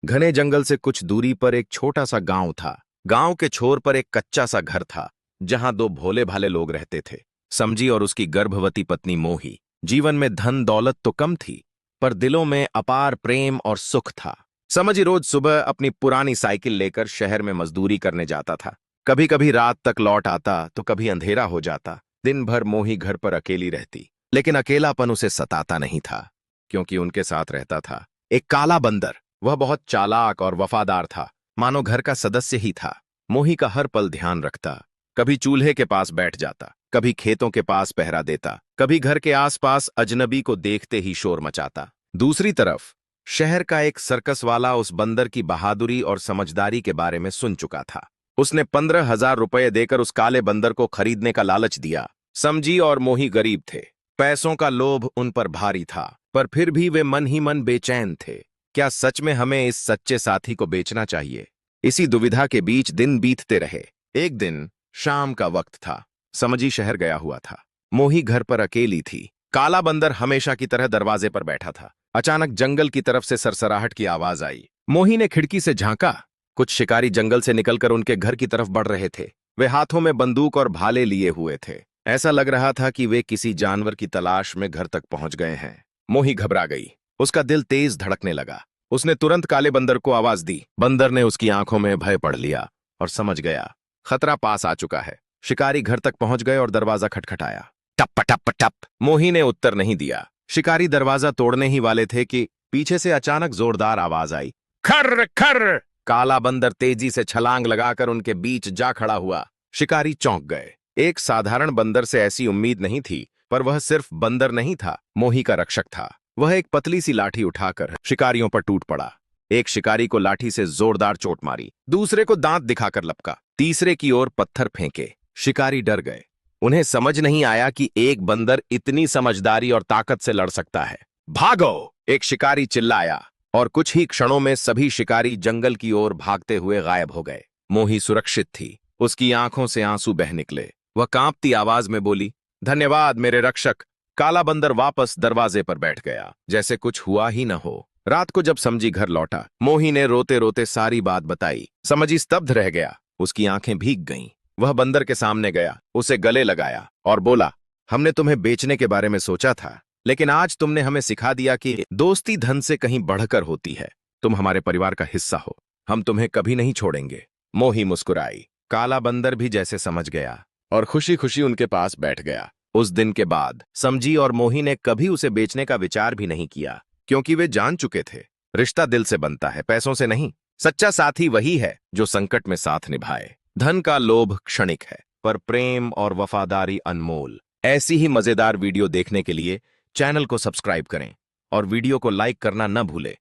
घने जंगल से कुछ दूरी पर एक छोटा सा गांव था। गांव के छोर पर एक कच्चा सा घर था, जहां दो भोले भाले लोग रहते थे, समझी और उसकी गर्भवती पत्नी मोही। जीवन में धन दौलत तो कम थी, पर दिलों में अपार प्रेम और सुख था। समझी रोज सुबह अपनी पुरानी साइकिल लेकर शहर में मजदूरी करने जाता था। कभी कभी रात तक लौट आता तो कभी अंधेरा हो जाता। दिन भर मोही घर पर अकेली रहती, लेकिन अकेलापन उसे सताता नहीं था, क्योंकि उनके साथ रहता था एक काला बंदर। वह बहुत चालाक और वफादार था, मानो घर का सदस्य ही था। मोही का हर पल ध्यान रखता। कभी चूल्हे के पास बैठ जाता, कभी खेतों के पास पहरा देता, कभी घर के आसपास अजनबी को देखते ही शोर मचाता। दूसरी तरफ शहर का एक सर्कस वाला उस बंदर की बहादुरी और समझदारी के बारे में सुन चुका था। उसने 15,000 रुपये देकर उस काले बंदर को खरीदने का लालच दिया। समझी और मोही गरीब थे, पैसों का लोभ उन पर भारी था, पर फिर भी वे मन ही मन बेचैन थे। क्या सच में हमें इस सच्चे साथी को बेचना चाहिए? इसी दुविधा के बीच दिन बीतते रहे। एक दिन शाम का वक्त था। समझी शहर गया हुआ था। मोही घर पर अकेली थी। काला बंदर हमेशा की तरह दरवाजे पर बैठा था। अचानक जंगल की तरफ से सरसराहट की आवाज आई। मोही ने खिड़की से झांका। कुछ शिकारी जंगल से निकलकर उनके घर की तरफ बढ़ रहे थे। वे हाथों में बंदूक और भाले लिए हुए थे। ऐसा लग रहा था कि वे किसी जानवर की तलाश में घर तक पहुंच गए हैं। मोही घबरा गई। उसका दिल तेज धड़कने लगा। उसने तुरंत काले बंदर को आवाज दी। बंदर ने उसकी आंखों में भय पढ़ लिया और समझ गया खतरा पास आ चुका है। शिकारी घर तक पहुंच गए और दरवाजा खटखटाया। टप टप टप। मोही ने उत्तर नहीं दिया। शिकारी दरवाजा तोड़ने ही वाले थे कि पीछे से अचानक जोरदार आवाज आई। खर खर। काला बंदर तेजी से छलांग लगाकर उनके बीच जा खड़ा हुआ। शिकारी चौंक गए। एक साधारण बंदर से ऐसी उम्मीद नहीं थी, पर वह सिर्फ बंदर नहीं था, मोही का रक्षक था। वह एक पतली सी लाठी उठाकर शिकारियों पर टूट पड़ा। एक शिकारी को लाठी से जोरदार चोट मारी, दूसरे को दांत दिखाकर लपका, तीसरे की ओर पत्थर फेंके। शिकारी डर गए। उन्हें समझ नहीं आया कि एक बंदर इतनी समझदारी और ताकत से लड़ सकता है। भागो! एक शिकारी चिल्लाया, और कुछ ही क्षणों में सभी शिकारी जंगल की ओर भागते हुए गायब हो गए। मोही सुरक्षित थी। उसकी आंखों से आंसू बह निकले। वह कांपती आवाज में बोली, धन्यवाद मेरे रक्षक। काला बंदर वापस दरवाजे पर बैठ गया, जैसे कुछ हुआ ही न हो। रात को जब समझी घर लौटा, मोही ने रोते रोते सारी बात बताई। समझी स्तब्ध रह गया। उसकी आंखें भीग गईं। वह बंदर के सामने गया, उसे गले लगाया और बोला, हमने तुम्हें बेचने के बारे में सोचा था, लेकिन आज तुमने हमें सिखा दिया कि दोस्ती धन से कहीं बढ़कर होती है। तुम हमारे परिवार का हिस्सा हो। हम तुम्हें कभी नहीं छोड़ेंगे। मोही मुस्कुराई। काला बंदर भी जैसे समझ गया और खुशी खुशी उनके पास बैठ गया। उस दिन के बाद समझी और मोही ने कभी उसे बेचने का विचार भी नहीं किया, क्योंकि वे जान चुके थे रिश्ता दिल से बनता है, पैसों से नहीं। सच्चा साथी वही है जो संकट में साथ निभाए। धन का लोभ क्षणिक है, पर प्रेम और वफादारी अनमोल। ऐसी ही मजेदार वीडियो देखने के लिए चैनल को सब्सक्राइब करें और वीडियो को लाइक करना न भूलें।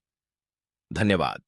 धन्यवाद।